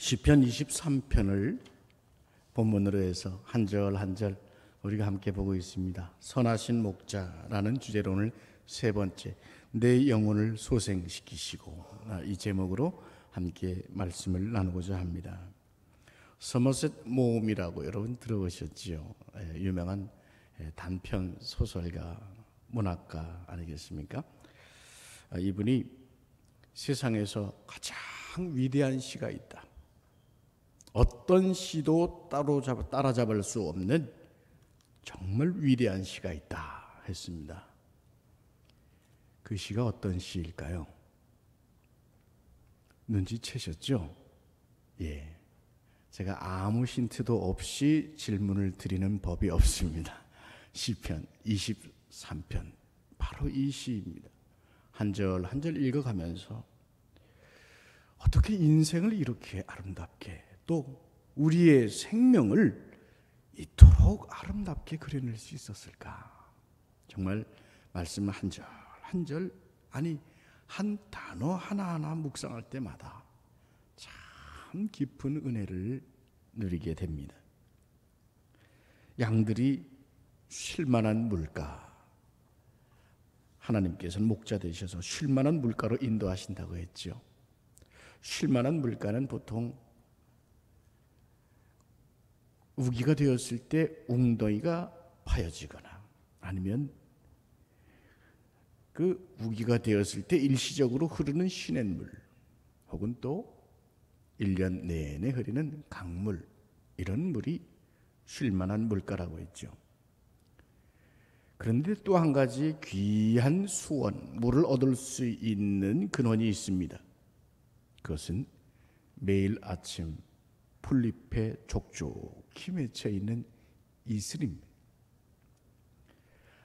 시편 23편을 본문으로 해서 한 절 한 절 우리가 함께 보고 있습니다. 선하신 목자라는 주제로 오늘 세 번째, 내 영혼을 소생시키시고, 이 제목으로 함께 말씀을 나누고자 합니다. 서머셋 모음이라고 여러분 들어보셨지요? 유명한 단편 소설가, 문학가 아니겠습니까? 이분이 세상에서 가장 위대한 시가 있다, 어떤 시도 따라잡을 수 없는 정말 위대한 시가 있다 했습니다. 그 시가 어떤 시일까요? 눈치채셨죠? 예, 제가 아무 힌트도 없이 질문을 드리는 법이 없습니다. 시편 23편 바로 이 시입니다. 한 절 한 절 읽어가면서 어떻게 인생을 이렇게 아름답게, 또 우리의 생명을 이토록 아름답게 그려낼 수 있었을까? 정말 말씀 한 절 한 절, 아니 한 단어 하나하나 묵상할 때마다 참 깊은 은혜를 누리게 됩니다. 양들이 쉴만한 물가, 하나님께서는 목자 되셔서 쉴만한 물가로 인도하신다고 했죠. 쉴만한 물가는 보통 우기가 되었을 때 웅덩이가 파여지거나, 아니면 그 우기가 되었을 때 일시적으로 흐르는 시냇물, 혹은 또 1년 내내 흐르는 강물, 이런 물이 쉴만한 물가라고 했죠. 그런데 또 한 가지 귀한 수원, 물을 얻을 수 있는 근원이 있습니다. 그것은 매일 아침 풀잎에 촉촉히 맺혀 있는 이슬입니다.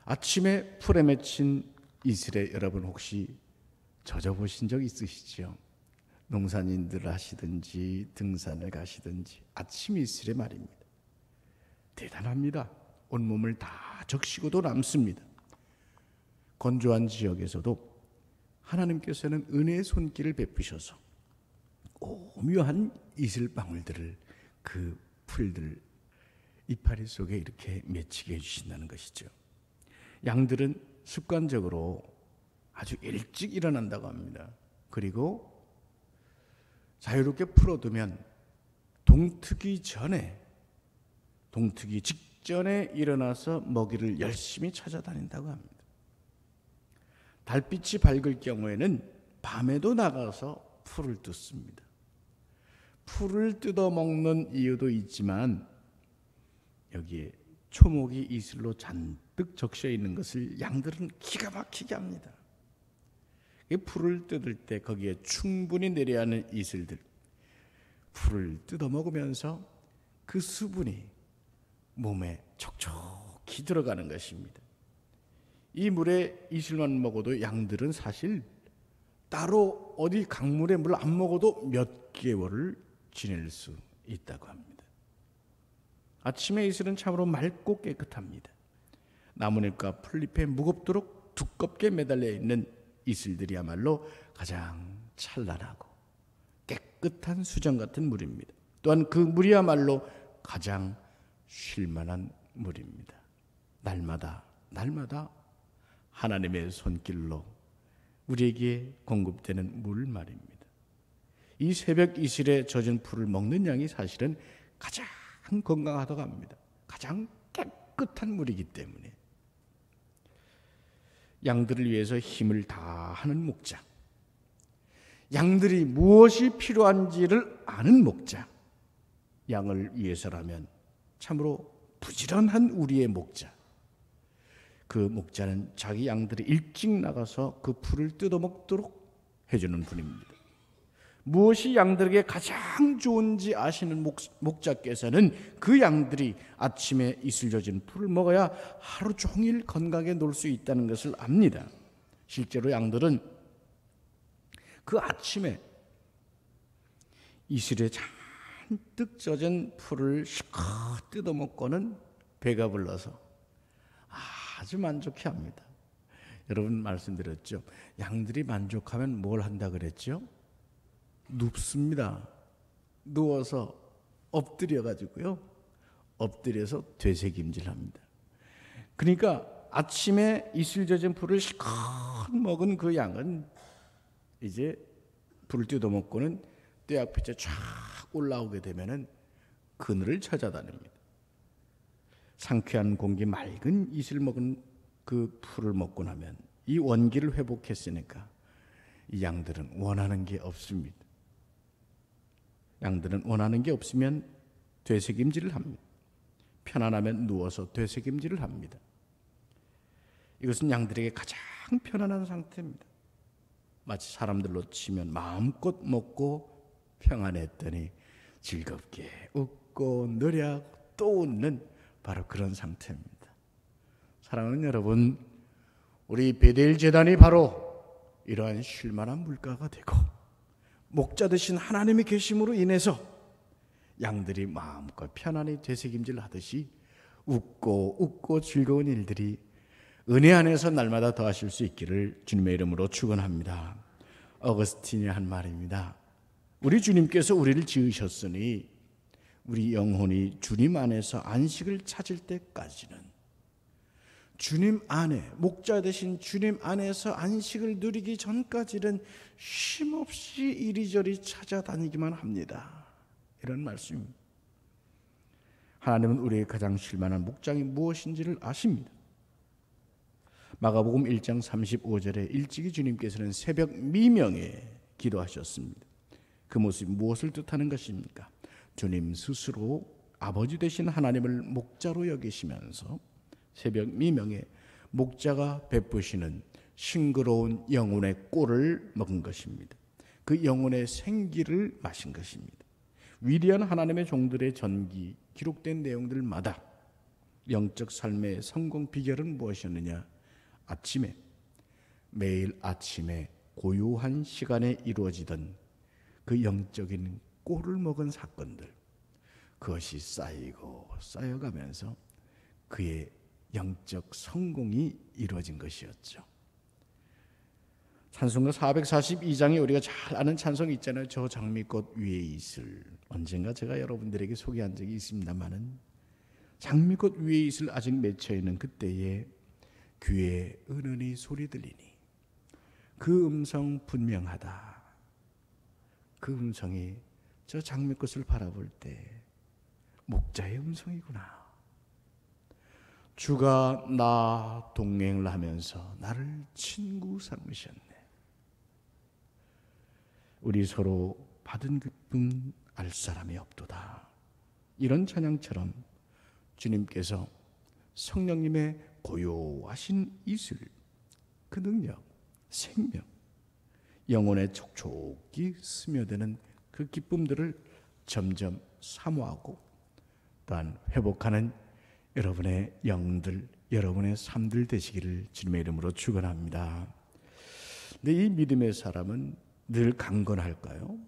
아침에 풀에 맺힌 이슬에 여러분 혹시 젖어보신 적 있으시죠? 농산인들 하시든지 등산을 가시든지 아침 이슬에 말입니다. 대단합니다. 온몸을 다 적시고도 남습니다. 건조한 지역에서도 하나님께서는 은혜의 손길을 베푸셔서 오묘한 이슬방울들을 그 풀들 이파리 속에 이렇게 맺히게 해주신다는 것이죠. 양들은 습관적으로 아주 일찍 일어난다고 합니다. 그리고 자유롭게 풀어두면 동트기 직전에 일어나서 먹이를 열심히 찾아다닌다고 합니다. 달빛이 밝을 경우에는 밤에도 나가서 풀을 뜯습니다. 풀을 뜯어먹는 이유도 있지만 여기에 초목이 이슬로 잔뜩 적셔 있는 것을 양들은 기가 막히게 합니다. 풀을 뜯을 때 거기에 충분히 내려야 하는 이슬들, 풀을 뜯어먹으면서 그 수분이 몸에 촉촉히 들어가는 것입니다. 이 물에 이슬만 먹어도 양들은 사실 따로 어디 강물에 물 안 먹어도 몇 개월을 지낼 수 있다고 합니다. 아침에 이슬은 참으로 맑고 깨끗합니다. 나뭇잎과 풀잎에 무겁도록 두껍게 매달려 있는 이슬들이야말로 가장 찬란하고 깨끗한 수정 같은 물입니다. 또한 그 물이야말로 가장 쉴만한 물입니다. 날마다 하나님의 손길로 우리에게 공급되는 물 말입니다. 이 새벽 이슬에 젖은 풀을 먹는 양이 사실은 가장 건강하다고 합니다. 가장 깨끗한 물이기 때문에. 양들을 위해서 힘을 다하는 목자, 양들이 무엇이 필요한지를 아는 목자, 양을 위해서라면 참으로 부지런한 우리의 목자, 그 목자는 자기 양들이 일찍 나가서 그 풀을 뜯어먹도록 해주는 분입니다. 무엇이 양들에게 가장 좋은지 아시는 목자께서는 그 양들이 아침에 이슬 젖은 풀을 먹어야 하루 종일 건강하게 놀 수 있다는 것을 압니다. 실제로 양들은 그 아침에 이슬에 잔뜩 젖은 풀을 실컷 뜯어먹고는 배가 불러서 아주 만족해합니다. 여러분 말씀드렸죠. 양들이 만족하면 뭘 한다 그랬죠? 눕습니다. 누워서 엎드려 가지고요. 엎드려서 되새김질합니다. 그러니까 아침에 이슬 젖은 풀을 실컷 먹은 그 양은 이제 불을 뜯어먹고는 떼약볕에 쫙 올라오게 되면은 그늘을 찾아다닙니다. 상쾌한 공기, 맑은 이슬 먹은 그 풀을 먹고 나면 이 원기를 회복했으니까 이 양들은 원하는 게 없습니다. 양들은 원하는 게 없으면 되새김질을 합니다. 편안하면 누워서 되새김질을 합니다. 이것은 양들에게 가장 편안한 상태입니다. 마치 사람들로 치면 마음껏 먹고 평안했더니 즐겁게 웃고 노래하고 또 웃는 바로 그런 상태입니다. 사랑하는 여러분, 우리 베델 제단이 바로 이러한 쉴만한 물가가 되고 목자 되신 하나님의 계심으로 인해서 양들이 마음껏 편안히 되새김질 하듯이 웃고 즐거운 일들이 은혜 안에서 날마다 더하실 수 있기를 주님의 이름으로 축원합니다. 어거스틴이 한 말입니다. 우리 주님께서 우리를 지으셨으니 우리 영혼이 주님 안에서 안식을 찾을 때까지는 주님 안에, 목자 되신 주님 안에서 안식을 누리기 전까지는 쉼없이 이리저리 찾아다니기만 합니다. 이런 말씀입니다. 하나님은 우리의 가장 실만한 목장이 무엇인지를 아십니다. 마가복음 1장 35절에 일찍이 주님께서는 새벽 미명에 기도하셨습니다. 그 모습이 무엇을 뜻하는 것입니까? 주님 스스로 아버지 되신 하나님을 목자로 여기시면서 새벽 미명에 목자가 베푸시는 싱그러운 영혼의 꼴을 먹은 것입니다. 그 영혼의 생기를 마신 것입니다. 위대한 하나님의 종들의 전기 기록된 내용들마다 영적 삶의 성공 비결은 무엇이었느냐? 매일 아침에 고요한 시간에 이루어지던 그 영적인 꼴을 먹은 사건들, 그것이 쌓이고 쌓여가면서 그의 영적 성공이 이루어진 것이었죠. 찬송가 442장에 우리가 잘 아는 찬송이 있잖아요. 저 장미꽃 위에 있을. 언젠가 제가 여러분들에게 소개한 적이 있습니다마는 장미꽃 위에 있을 아직 맺혀 있는 그때에 귀에 은은히 소리 들리니 그 음성 분명하다. 그 음성이 저 장미꽃을 바라볼 때 목자의 음성이구나. 주가 나 동행을 하면서 나를 친구 삼으셨네. 우리 서로 받은 기쁨 알 사람이 없도다. 이런 찬양처럼 주님께서 성령님의 고요하신 이슬, 그 능력, 생명, 영혼에 촉촉히 스며드는 그 기쁨들을 점점 사모하고 또한 회복하는 여러분의 영들, 여러분의 삶들 되시기를 주님의 이름으로 축원합니다. 근데 이 믿음의 사람은 늘 강건할까요?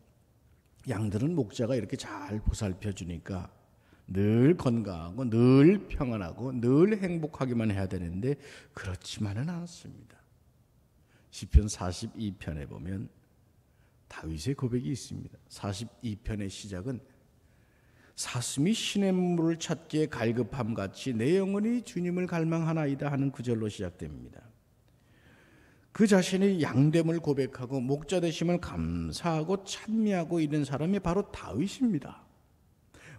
양들은 목자가 이렇게 잘 보살펴 주니까 늘 건강하고 늘 평안하고 늘 행복하기만 해야 되는데 그렇지만은 않습니다. 시편 42편에 보면 다윗의 고백이 있습니다. 42편의 시작은 사슴이 시냇물을 찾기에 갈급함같이 내 영혼이 주님을 갈망하나이다 하는 구절로 시작됩니다. 그 자신의 양됨을 고백하고 목자 되심을 감사하고 찬미하고 있는 사람이 바로 다윗입니다.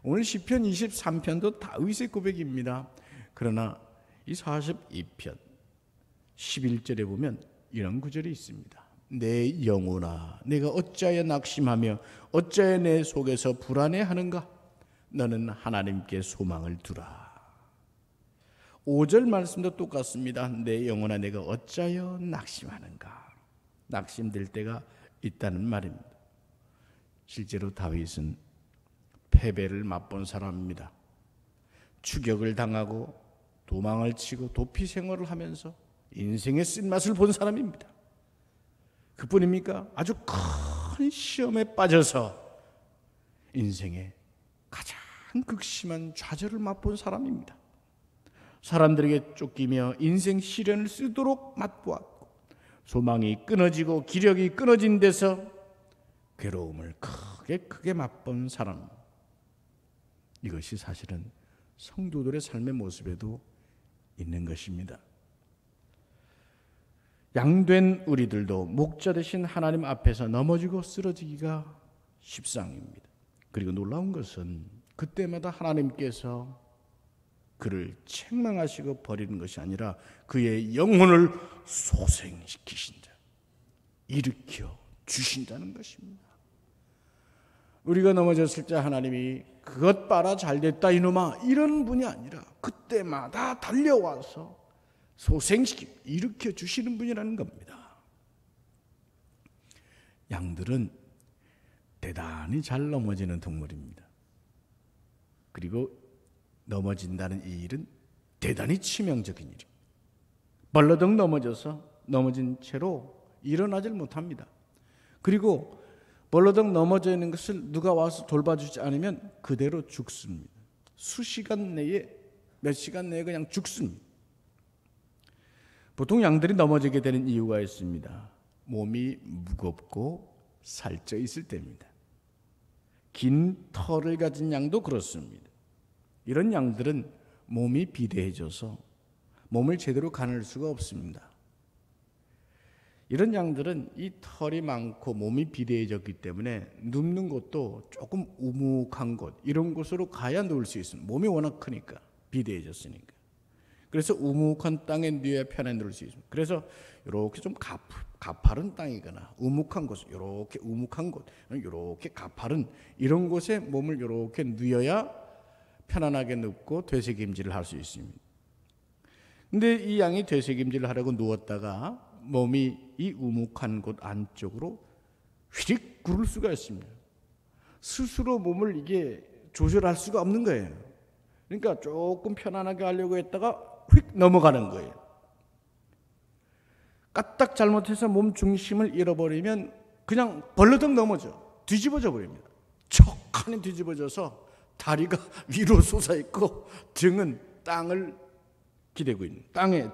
오늘 시편 23편도 다윗의 고백입니다. 그러나 이 42편 11절에 보면 이런 구절이 있습니다. 내 영혼아 내가 어찌하여 낙심하며 어찌하여 내 속에서 불안해하는가? 너는 하나님께 소망을 두라. 5절 말씀도 똑같습니다. 내 영혼아 내가 어찌하여 낙심하는가? 낙심될 때가 있다는 말입니다. 실제로 다윗은 패배를 맛본 사람입니다. 추격을 당하고 도망을 치고 도피 생활을 하면서 인생의 쓴맛을 본 사람입니다. 그뿐입니까? 아주 큰 시험에 빠져서 인생의 가장 극심한 좌절을 맛본 사람입니다. 사람들에게 쫓기며 인생 시련을 쓰도록 맛보았고 소망이 끊어지고 기력이 끊어진 데서 괴로움을 크게 크게 맛본 사람, 이것이 사실은 성도들의 삶의 모습에도 있는 것입니다. 양된 우리들도 목자 되신 하나님 앞에서 넘어지고 쓰러지기가 십상입니다. 그리고 놀라운 것은 그때마다 하나님께서 그를 책망하시고 버리는 것이 아니라 그의 영혼을 소생시키신다, 일으켜 주신다는 것입니다. 우리가 넘어졌을 때 하나님이 그것 봐라 잘됐다 이놈아 이런 분이 아니라 그때마다 달려와서 소생시키고 일으켜 주시는 분이라는 겁니다. 양들은 대단히 잘 넘어지는 동물입니다. 그리고 넘어진다는 이 일은 대단히 치명적인 일입니다. 벌러덩 넘어진 채로 일어나질 못합니다. 그리고 벌러덩 넘어져 있는 것을 누가 와서 돌봐주지 않으면 그대로 죽습니다. 수시간 내에, 몇 시간 내에 그냥 죽습니다. 보통 양들이 넘어지게 되는 이유가 있습니다. 몸이 무겁고 살쪄 있을 때입니다. 긴 털을 가진 양도 그렇습니다. 이런 양들은 몸이 비대해져서 몸을 제대로 가눌 수가 없습니다. 이런 양들은 이 털이 많고 몸이 비대해졌기 때문에 눕는 곳도 조금 우묵한 곳, 이런 곳으로 가야 누울 수 있습니다. 몸이 워낙 크니까, 비대해졌으니까. 그래서 우묵한 땅에 누워야 편하게 누울 수 있습니다. 그래서 이렇게 좀 가파른 땅이거나 우묵한 곳, 이렇게 우묵한 곳, 이렇게 가파른 이런 곳에 몸을 이렇게 누워야 편안하게 눕고 되새김질을 할 수 있습니다. 근데 이 양이 되새김질을 하려고 누웠다가 몸이 이 우묵한 곳 안쪽으로 휘릭 구를 수가 있습니다. 스스로 몸을 이게 조절할 수가 없는 거예요. 그러니까 조금 편안하게 하려고 했다가 휙 넘어가는 거예요. 까딱 잘못해서 몸 중심을 잃어버리면 그냥 벌러덩 넘어져, 뒤집어져 버립니다. 척하니 뒤집어져서 다리가 위로 솟아있고 등은 땅을 기대고 있는, 땅에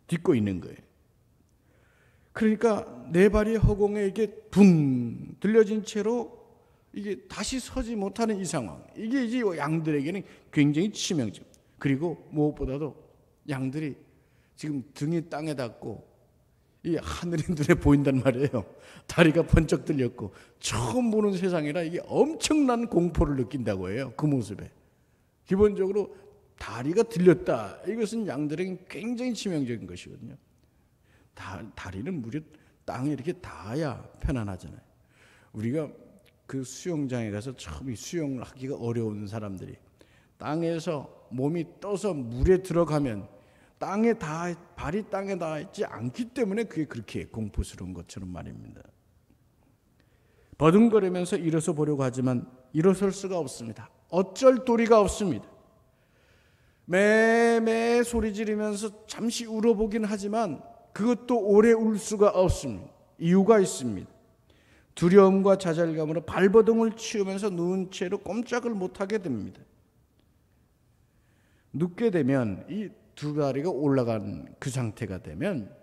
딛고 있는 거예요. 그러니까 네 발이 허공에 이게 붕 들려진 채로 이게 다시 서지 못하는 이 상황, 이게 이제 양들에게는 굉장히 치명적. 그리고 무엇보다도 양들이 지금 등이 땅에 닿고 이 하늘이 눈에 보인단 말이에요. 다리가 번쩍 들렸고 처음 보는 세상이라 이게 엄청난 공포를 느낀다고 해요. 그 모습에 기본적으로 다리가 들렸다, 이것은 양들에게 굉장히 치명적인 것이거든요. 다리는 무려 땅에 이렇게 닿아야 편안하잖아요. 우리가 그 수영장에 가서 처음 수영을 하기가 어려운 사람들이 땅에서 몸이 떠서 물에 들어가면 발이 땅에 닿아 있지 않기 때문에 그게 그렇게 공포스러운 것처럼 말입니다. 버둥거리면서 일어서 보려고 하지만 일어설 수가 없습니다. 어쩔 도리가 없습니다. 매매 소리 지르면서 잠시 울어보긴 하지만 그것도 오래 울 수가 없습니다. 이유가 있습니다. 두려움과 좌절감으로 발버둥을 치우면서 누운 채로 꼼짝을 못하게 됩니다. 눕게 되면 이 두 다리가 올라간 그 상태가 되면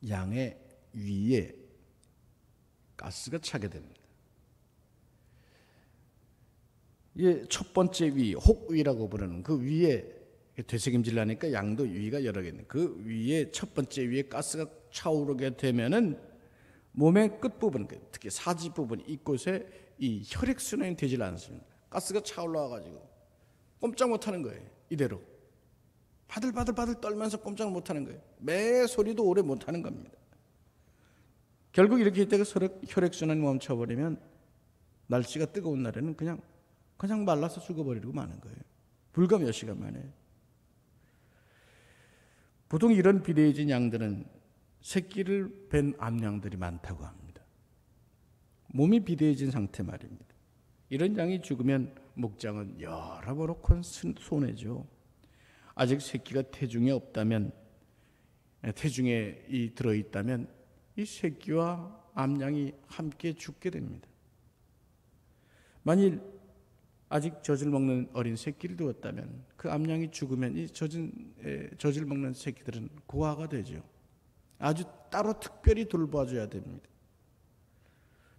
양의 위에 가스가 차게 됩니다. 이게 첫 번째 위, 혹위라고 부르는 그 위에 되새김질 하니까 양도 위가 여러 개 있는 그 위에 첫 번째 위에 가스가 차오르게 되면은 몸의 끝부분, 특히 사지 부분 이곳에 이 혈액순환이 되질 않습니다. 가스가 차올라와 가지고 꼼짝 못하는 거예요. 이대로 바들바들 떨면서 꼼짝 못하는 거예요. 매 소리도 오래 못하는 겁니다. 결국 이렇게 있다가 혈액순환이 멈춰버리면 날씨가 뜨거운 날에는 그냥 말라서 죽어버리고 마는 거예요. 불과 몇 시간 만에. 보통 이런 비대해진 양들은 새끼를 뵌 암양들이 많다고 합니다. 몸이 비대해진 상태 말입니다. 이런 양이 죽으면 목장은 여러모로 큰 손해죠. 아직 새끼가 태중에 없다면, 태중에 들어있다면 이 새끼와 암양이 함께 죽게 됩니다. 만일 아직 젖을 먹는 어린 새끼를 두었다면 그 암양이 죽으면 이 젖을 먹는 새끼들은 고아가 되죠. 아주 따로 특별히 돌봐줘야 됩니다.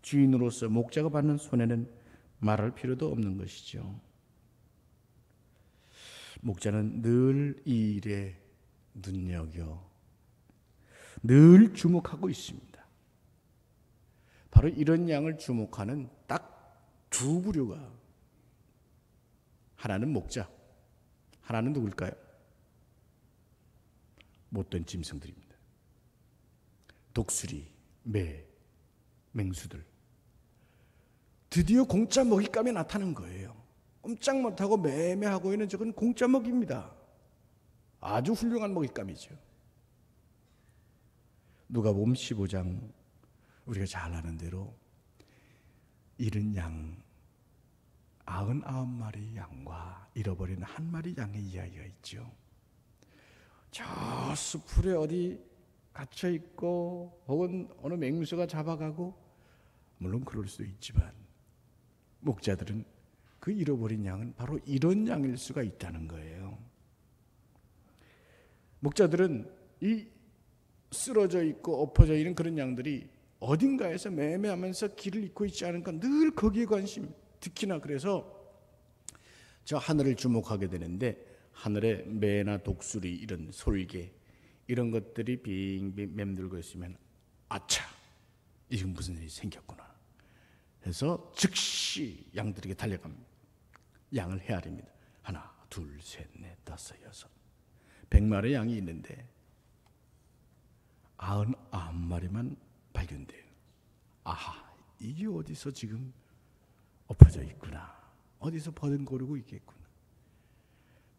주인으로서 목자가 받는 손해는 말할 필요도 없는 것이죠. 목자는 늘 이 일에 눈여겨 늘 주목하고 있습니다. 바로 이런 양을 주목하는 딱 두 부류가, 하나는 목자, 하나는 누굴까요? 못된 짐승들입니다. 독수리, 매, 맹수들. 드디어 공짜 먹잇감이 나타난 거예요. 꼼짝 못하고 매매하고 있는 저건 공짜 먹입니다. 아주 훌륭한 먹잇감이죠. 누가복음 15장 우리가 잘 아는 대로 잃은 양 99마리 양과 잃어버린 한 마리 양의 이야기가 있죠. 저 수풀에 어디 갇혀 있고 혹은 어느 맹수가 잡아가고, 물론 그럴 수도 있지만 목자들은 그 잃어버린 양은 바로 이런 양일 수가 있다는 거예요. 목자들은 이 쓰러져 있고 엎어져 있는 그런 양들이 어딘가에서 매매하면서 길을 잃고 있지 않은가 늘 거기에 관심. 특히나 그래서 저 하늘을 주목하게 되는데, 하늘에 매나 독수리 이런 솔개 이런 것들이 빙빙 맴돌고 있으면 아차, 지금 무슨 일이 생겼구나 해서 즉시 양들에게 달려갑니다. 양을 헤아립니다. 하나, 둘, 셋, 넷, 다섯, 여섯, 100마리의 양이 있는데 99마리만 발견돼요. 아하, 이게 어디서 지금 엎어져 있구나, 어디서 버둥거리고 있겠구나.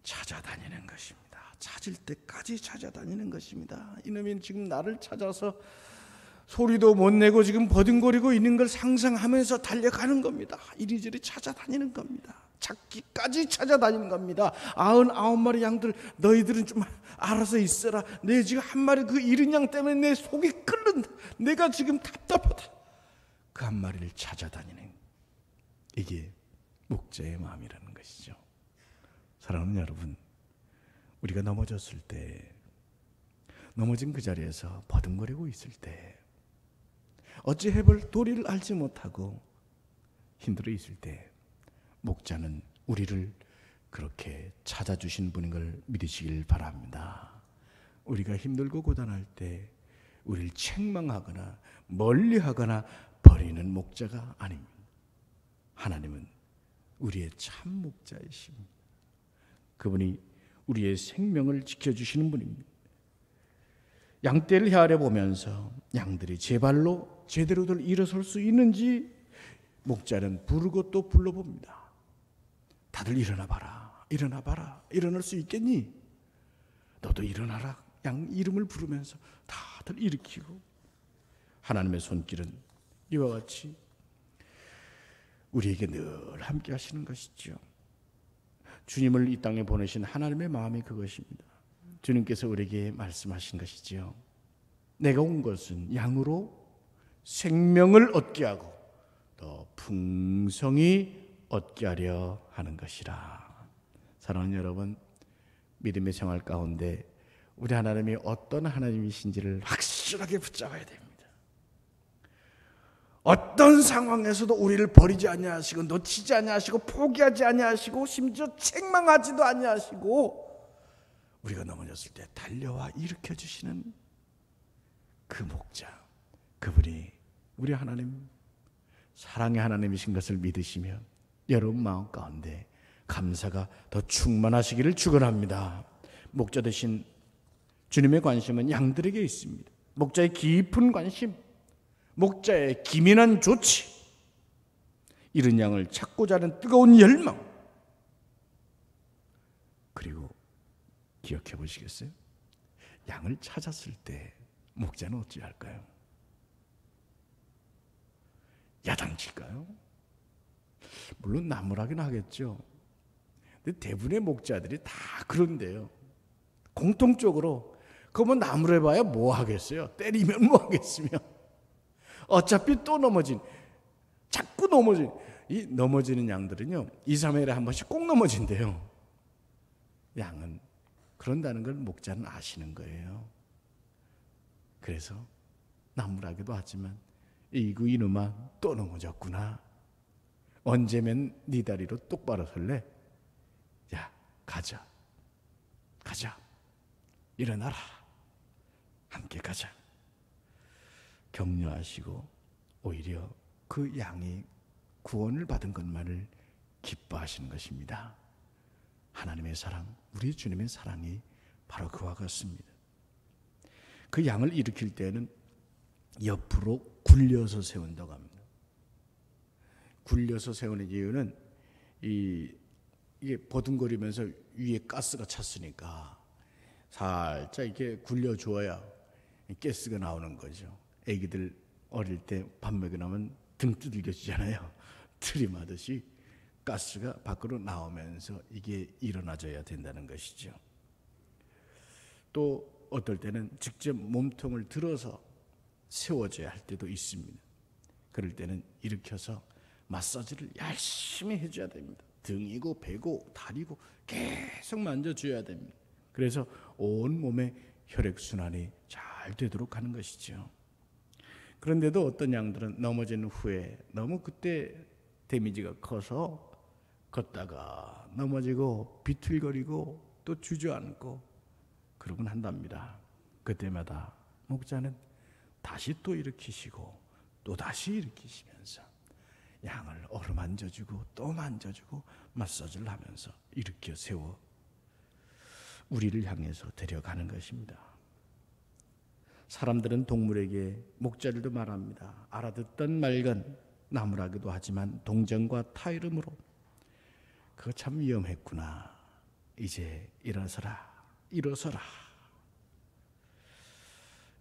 찾아다니는 것입니다. 찾을 때까지 찾아다니는 것입니다. 이놈이 지금 나를 찾아서 소리도 못 내고 지금 버둥거리고 있는 걸 상상하면서 달려가는 겁니다. 이리저리 찾아다니는 겁니다. 찾기까지 찾아다니는 겁니다. 99마리 양들, 너희들은 좀 알아서 있어라. 내 지금 한 마리 그 잃은 양 때문에 내 속이 끓는다. 내가 지금 답답하다. 그 한 마리를 찾아다니는, 이게 목자의 마음이라는 것이죠. 사랑하는 여러분, 우리가 넘어졌을 때, 넘어진 그 자리에서 버둥거리고 있을 때, 어찌 해볼 도리를 알지 못하고 힘들어 있을 때, 목자는 우리를 그렇게 찾아주신 분인 걸 믿으시길 바랍니다. 우리가 힘들고 고단할 때 우리를 책망하거나 멀리하거나 버리는 목자가 아닙니다. 하나님은 우리의 참 목자이십니다. 그분이 우리의 생명을 지켜주시는 분입니다. 양떼를 헤아려 보면서 양들이 제 발로 제대로들 일어설 수 있는지 목자는 부르고 또 불러봅니다. 다들 일어나 봐라, 일어나 봐라. 일어날 수 있겠니? 너도 일어나라. 양 이름을 부르면서 다들 일으키고, 하나님의 손길은 이와 같이 우리에게 늘 함께 하시는 것이죠. 주님을 이 땅에 보내신 하나님의 마음이 그것입니다. 주님께서 우리에게 말씀하신 것이지요. 내가 온 것은 양으로 생명을 얻게 하고 더 풍성히 얻게 하려 하는 것이라. 사랑하는 여러분, 믿음의 생활 가운데 우리 하나님이 어떤 하나님이신지를 확실하게 붙잡아야 됩니다. 어떤 상황에서도 우리를 버리지 아니하시고 놓치지 아니하시고 포기하지 아니하시고 심지어 책망하지도 아니하시고 우리가 넘어졌을 때 달려와 일으켜 주시는 그 목자, 그분이 우리 하나님, 사랑의 하나님이신 것을 믿으시며 여러분 마음 가운데 감사가 더 충만하시기를 축원합니다. 목자 되신 주님의 관심은 양들에게 있습니다. 목자의 깊은 관심, 목자의 기민한 조치, 잃은 양을 찾고자 하는 뜨거운 열망, 그리고 기억해 보시겠어요? 양을 찾았을 때 목자는 어찌할까요? 야단칠까요? 물론 나무라긴 하겠죠. 근데 대부분의 목자들이 다 그런데요. 공통적으로 그러면 나무를 해봐야 뭐 하겠어요? 때리면 뭐 하겠으며 어차피 또 넘어진, 자꾸 넘어진, 이 넘어지는 양들은요 2, 3일에 한 번씩 꼭 넘어진대요. 양은 그런다는 걸 목자는 아시는 거예요. 그래서 나무라기도 하지만 이구 이놈아 또 넘어졌구나. 언제면 네 다리로 똑바로 설래? 야, 가자. 일어나라. 함께 가자. 격려하시고 오히려 그 양이 구원을 받은 것만을 기뻐하시는 것입니다. 하나님의 사랑, 우리 주님의 사랑이 바로 그와 같습니다. 그 양을 일으킬 때는 옆으로 굴려서 세운다고 합니다. 굴려서 세우는 이유는 이게 버둥거리면서 위에 가스가 찼으니까 살짝 이렇게 굴려줘야 가스가 나오는 거죠. 애기들 어릴 때 밥 먹여놓으면 등 두들겨지잖아요. 트림하듯이 가스가 밖으로 나오면서 이게 일어나줘야 된다는 것이죠. 또 어떨 때는 직접 몸통을 들어서 세워줘야 할 때도 있습니다. 그럴 때는 일으켜서 마사지를 열심히 해줘야 됩니다. 등이고 배고 다리고 계속 만져줘야 됩니다. 그래서 온 몸의 혈액순환이 잘 되도록 하는 것이죠. 그런데도 어떤 양들은 넘어진 후에 너무 그때 데미지가 커서 걷다가 넘어지고 비틀거리고 또 주저앉고 그러곤 한답니다. 그때마다 목자는 다시 또 일으키시고 또 다시 일으키시면서 양을 어루만져주고 또 만져주고 마사지를 하면서 일으켜 세워 우리를 향해서 데려가는 것입니다. 사람들은 동물에게 목자들도 말합니다. 알아듣던 말건 나무라기도 하지만 동정과 타이름으로 그거 참 위험했구나. 이제 일어서라.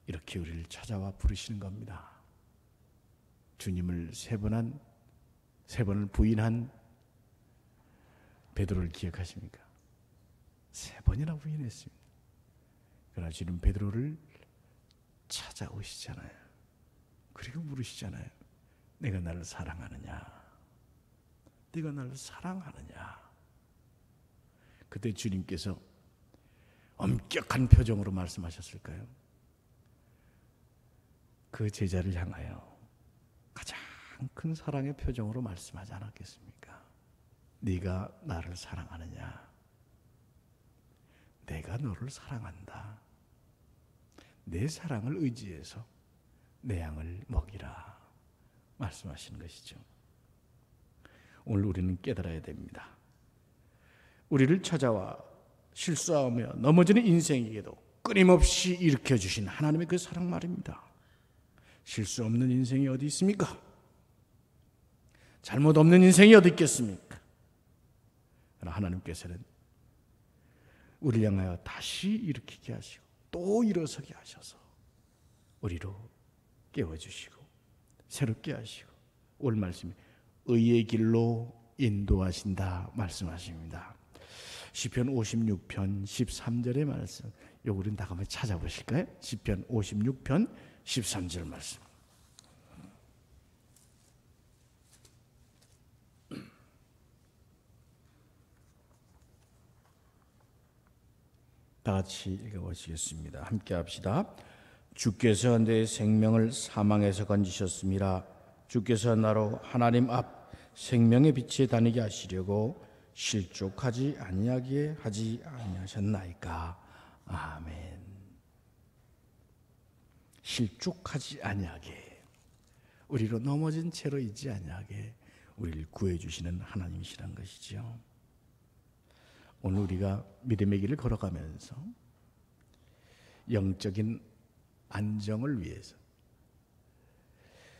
이렇게 우리를 찾아와 부르시는 겁니다. 주님을 세 번을 부인한 베드로를 기억하십니까? 3번이나 부인했습니다. 그러나 주님 베드로를 찾아오시잖아요. 그리고 물으시잖아요. 내가 나를 사랑하느냐? 네가 나를 사랑하느냐? 그때 주님께서 엄격한 표정으로 말씀하셨을까요? 그 제자를 향하여 가장 큰 사랑의 표정으로 말씀하지 않았겠습니까? 네가 나를 사랑하느냐? 내가 너를 사랑한다. 내 사랑을 의지해서 내 양을 먹이라 말씀하시는 것이죠. 오늘 우리는 깨달아야 됩니다. 우리를 찾아와 실수하며 넘어지는 인생에게도 끊임없이 일으켜주신 하나님의 그 사랑 말입니다. 실수 없는 인생이 어디 있습니까? 잘못 없는 인생이 어디 있겠습니까? 그러나 하나님께서는 우리를 향하여 다시 일으키게 하시고 또 일어서게 하셔서 우리로 깨워주시고 새롭게 하시고 오늘 말씀이 의의 길로 인도하신다 말씀하십니다. 시편 56편 13절의 말씀, 요거 우리는 다 한번 찾아보실까요? 시편 56편 13절 말씀. 다 같이 읽어보시겠습니다. 함께 합시다. 주께서 내 생명을 사망에서 건지셨습니다. 주께서 나로 하나님 앞 생명의 빛에 다니게 하시려고 실족하지 아니하게 하지 아니하셨나이까. 아멘. 실족하지 아니하게, 우리로 넘어진 채로 있지 아니하게 우리를 구해주시는 하나님이시란 것이죠. 오늘 우리가 믿음의 길을 걸어가면서 영적인 안정을 위해서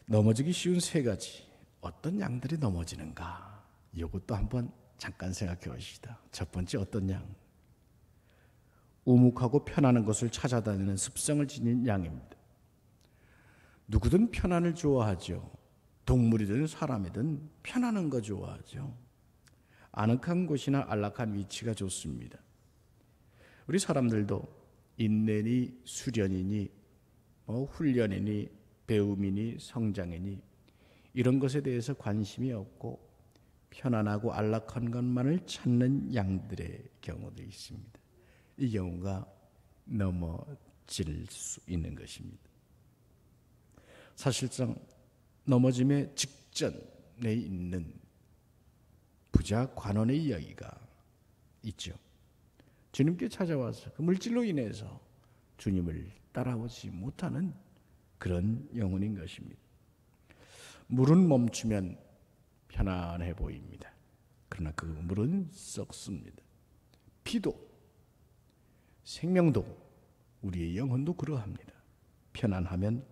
넘어지기 쉬운 3가지, 어떤 양들이 넘어지는가, 이것도 한번 잠깐 생각해 보시다. 첫 번째, 어떤 양? 우묵하고 편안한 것을 찾아다니는 습성을 지닌 양입니다. 누구든 편안을 좋아하죠. 동물이든 사람이든 편안한 거 좋아하죠. 아늑한 곳이나 안락한 위치가 좋습니다. 우리 사람들도 인내니 수련이니 훈련이니 배움이니 성장이니 이런 것에 대해서 관심이 없고 편안하고 안락한 것만을 찾는 양들의 경우도 있습니다. 이 경우가 넘어질 수 있는 것입니다. 사실상 넘어짐의 직전에 있는 부자 관원의 이야기가 있죠. 주님께 찾아와서 그 물질로 인해서 주님을 따라오지 못하는 그런 영혼인 것입니다. 물은 멈추면 편안해 보입니다. 그러나 그 물은 썩습니다. 피도 생명도 우리의 영혼도 그러합니다. 편안하면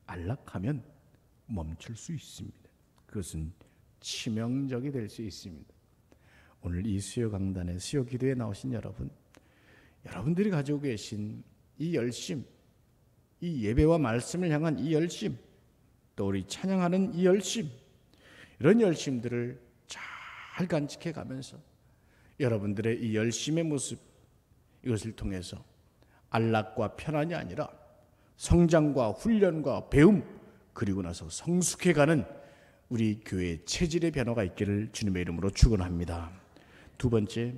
안락하면 멈출 수 있습니다. 그것은 치명적이 될 수 있습니다. 오늘 이 수요 강단에 수요 기도에 나오신 여러분들이 가지고 계신 이 열심, 이 예배와 말씀을 향한 이 열심, 또 우리 찬양하는 이 열심, 이런 열심들을 잘 간직해 가면서 여러분들의 이 열심의 모습, 이것을 통해서 안락과 편안이 아니라 성장과 훈련과 배움, 그리고 나서 성숙해가는 우리 교회의 체질의 변화가 있기를 주님의 이름으로 축원합니다. 두 번째,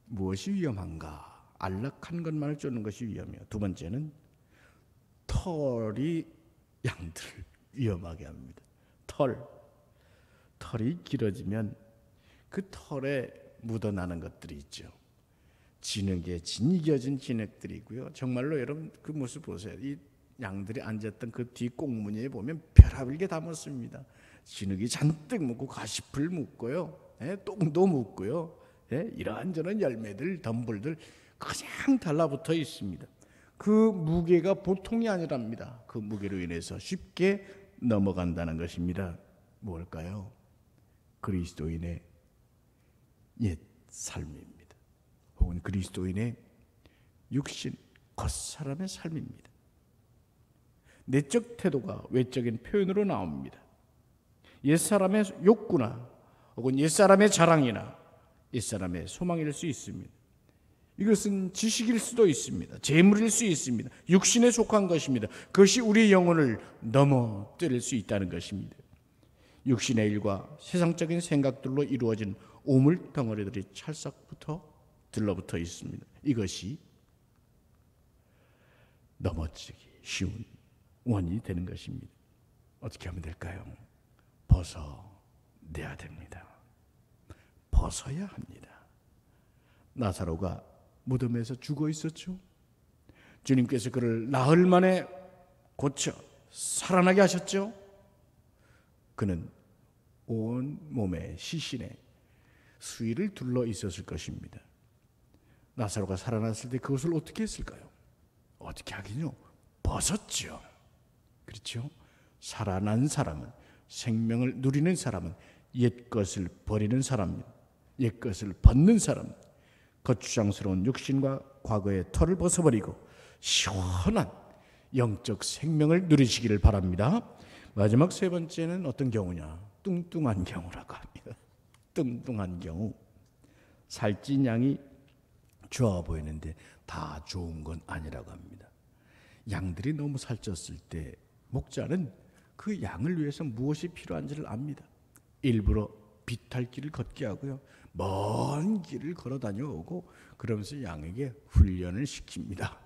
무엇이 위험한가? 안락한 것만을 쫓는 것이 위험해요. 두 번째는 털이 양들을 위험하게 합니다. 털이 길어지면 그 털에 묻어나는 것들이 있죠. 진이겨진 진액들이고요. 정말로 여러분 그 모습 보세요. 이 양들이 앉았던 그 뒤 꽁무니에 보면 별하별 게 다 묻습니다. 진흙이 잔뜩 묻고 가시풀 묻고요, 똥도 묻고요, 이런저런 열매들, 덤불들 그냥 달라붙어 있습니다. 그 무게가 보통이 아니랍니다. 그 무게로 인해서 쉽게 넘어간다는 것입니다. 뭘까요? 그리스도인의 옛 삶입니다. 혹은 그리스도인의 육신, 겉사람의 삶입니다. 내적 태도가 외적인 표현으로 나옵니다. 옛사람의 욕구나 혹은 옛사람의 자랑이나 옛사람의 소망일 수 있습니다. 이것은 지식일 수도 있습니다. 재물일 수 있습니다. 육신에 속한 것입니다. 그것이 우리의 영혼을 넘어뜨릴 수 있다는 것입니다. 육신의 일과 세상적인 생각들로 이루어진 오물 덩어리들이 찰싹부터 들러붙어 있습니다. 이것이 넘어지기 쉬운 원인이 되는 것입니다. 어떻게 하면 될까요? 벗어내야 됩니다. 벗어야 합니다. 나사로가 무덤에서 죽어 있었죠. 주님께서 그를 나흘 만에 고쳐 살아나게 하셨죠. 그는 온 몸에 시신에 수의를 둘러 있었을 것입니다. 나사로가 살아났을 때 그것을 어떻게 했을까요? 어떻게 하긴요? 벗었죠. 그렇죠? 살아난 사람은, 생명을 누리는 사람은 옛것을 버리는 사람입니다. 옛것을 벗는 사람, 거추장스러운 육신과 과거의 털을 벗어버리고 시원한 영적 생명을 누리시기를 바랍니다. 마지막 세 번째는 어떤 경우냐? 뚱뚱한 경우라고 합니다. 뚱뚱한 경우. 살찐 양이 좋아 보이는데 다 좋은 건 아니라고 합니다. 양들이 너무 살쪘을 때 목자는 그 양을 위해서 무엇이 필요한지를 압니다. 일부러 비탈길을 걷게 하고요, 먼 길을 걸어 다녀오고 그러면서 양에게 훈련을 시킵니다.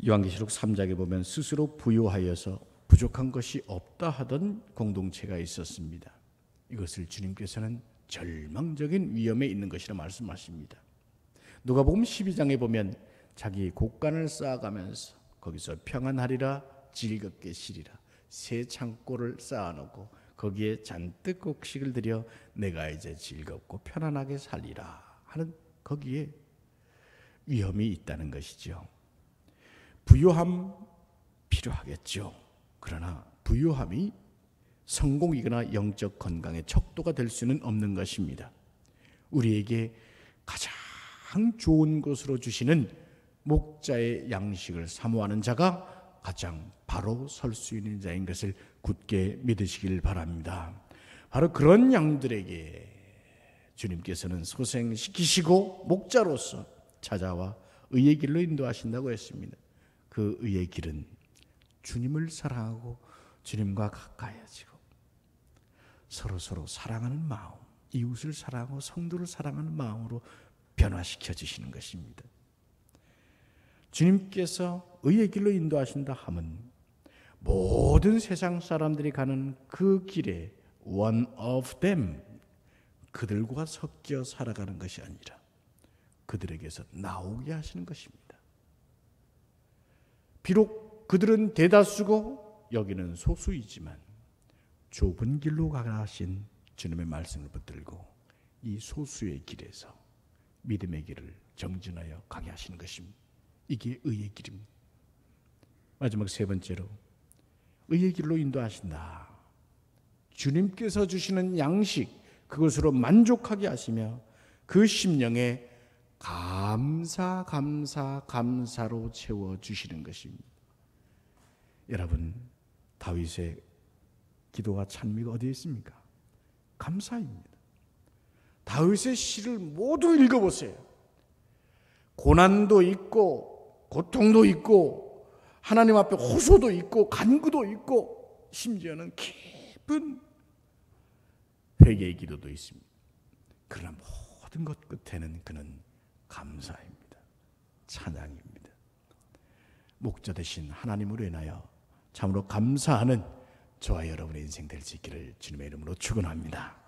요한계시록 3장에 보면 스스로 부유하여서 부족한 것이 없다 하던 공동체가 있었습니다. 이것을 주님께서는 절망적인 위험에 있는 것이라 말씀하십니다. 누가복음 12장에 보면 자기 곡간을 쌓아가면서 거기서 평안하리라, 즐겁게 쉬리라, 새 창고를 쌓아놓고 거기에 잔뜩 곡식을 들여 내가 이제 즐겁고 편안하게 살리라 하는, 거기에 위험이 있다는 것이죠. 부유함 필요하겠죠. 그러나 부유함이 성공이거나 영적 건강의 척도가 될 수는 없는 것입니다. 우리에게 가장 좋은 것으로 주시는 목자의 양식을 사모하는 자가 가장 바로 설 수 있는 자인 것을 굳게 믿으시길 바랍니다. 바로 그런 양들에게 주님께서는 소생시키시고 목자로서 찾아와 의의 길로 인도하신다고 했습니다. 그 의의 길은 주님을 사랑하고 주님과 가까이해지고 서로 사랑하는 마음, 이웃을 사랑하고 성도를 사랑하는 마음으로 변화시켜 주시는 것입니다. 주님께서 의의 길로 인도하신다 함은 모든 세상 사람들이 가는 그 길에 one of them, 그들과 섞여 살아가는 것이 아니라 그들에게서 나오게 하시는 것입니다. 비록 그들은 대다수고 여기는 소수이지만 좁은 길로 가신 주님의 말씀을 붙들고 이 소수의 길에서 믿음의 길을 정진하여 가게 하시는 것입니다. 이게 의의 길입니다. 마지막 세 번째로 의의 길로 인도하신다. 주님께서 주시는 양식, 그것으로 만족하게 하시며 그 심령에 감사로 채워주시는 것입니다. 여러분, 다윗의 기도와 찬미가 어디에 있습니까? 감사입니다. 다윗의 시를 모두 읽어보세요. 고난도 있고 고통도 있고 하나님 앞에 호소도 있고 간구도 있고 심지어는 깊은 회개의 기도도 있습니다. 그러나 모든 것 끝에는 그는 감사입니다. 찬양입니다. 목자 되신 하나님으로 인하여 참으로 감사하는 저와 여러분의 인생 될 수 있기를 주님의 이름으로 축원합니다.